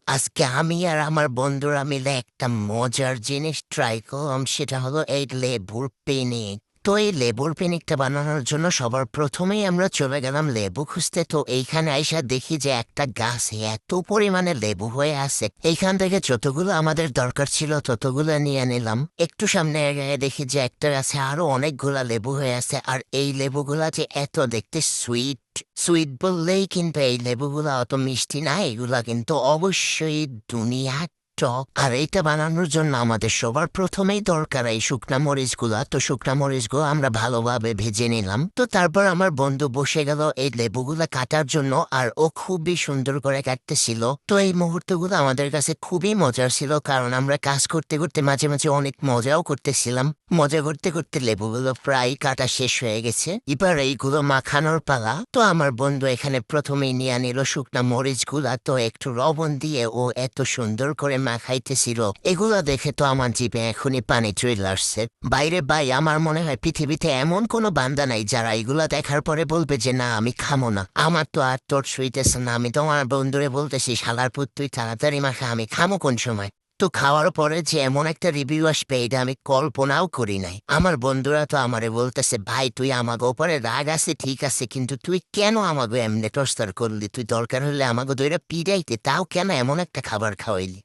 আজকে আমি আর আমার বন্ধুরা মিলে একটা মজার জিনিস ট্রাই করলাম, সেটা হলো এই লেবুর পিনিক। তো এই লেবুর পিনিকটা বানানোর জন্য সবার প্রথমেই আমরা চলে গেলাম লেবু খুঁজতে। তো এইখানে আইসা দেখি যে একটা গাছে এত পরিমাণে লেবু হয়ে আছে। এইখান থেকে যতগুলো আমাদের দরকার ছিল ততগুলো নিয়ে নিলাম। একটু সামনে এগিয়ে দেখি যে একটা গাছে আরো অনেকগুলা লেবু হয়ে আছে, আর এই লেবুগুলা যে এত দেখতে সুইট সুইট বললেই কিন্তু এই লেবুগুলা অত মিষ্টি না, এগুলা কিন্তু অবশ্যই দুনিয়া টক। আর এইটা বানানোর জন্য আমাদের সবার প্রথমেই দরকার এই শুকনা মরিচগুলা। তো শুকনা মরিচগুলো আমরা ভালোভাবে ভেজে নিলাম। তো তারপর আমার বন্ধু বসে গেল এই লেবুগুলা কাটার জন্য, আর ও খুবই সুন্দর করে কাটতেছিল। তো এই মুহূর্তগুলো আমাদের কাছে খুবই মজার ছিল, কারণ আমরা কাজ করতে করতে মাঝে মাঝে অনেক মজাও করতেছিলাম। মজা করতে করতে লেবুগুলো প্রায় কাটা শেষ হয়ে গেছে, এবার এইগুলো মাখানোর পালা। তো আমার বন্ধু এখানে প্রথমেই নিয়ে নিল শুকনা মরিচগুলা। তো একটু লবণ দিয়ে ও এত সুন্দর করে মাখাইতেছিল, এগুলা দেখে তো আমার জিভে এখনই পানি চলে আসছে। বাইরে ভাই, আমার মনে হয় পৃথিবীতে এমন কোনো বান্দা নাই যারা এগুলা দেখার পরে বলবে যে না আমি খামো না। আমার তো আর তোর সইতেছে না, আমি তো আমার বন্ধুরে বলতেছি শালার পুত তুই তাড়াতাড়ি মাখা, আমি খামো কোন সময়। তো খাওয়ার পরে যে এমন একটা রিভিউ আসবে এটা আমি কল্পনাও করি নাই। আমার বন্ধুরা তো আমারে বলতেছে ভাই তুই আমাকে ওপরে রাগ আছে ঠিক আছে, কিন্তু তুই কেন আমাকে এমনি টস্টার করলি? তুই দরকার হলে আমাকে দইরা পিড়াইতে, তাও কেন এমন একটা খাবার খাওয়াইলি?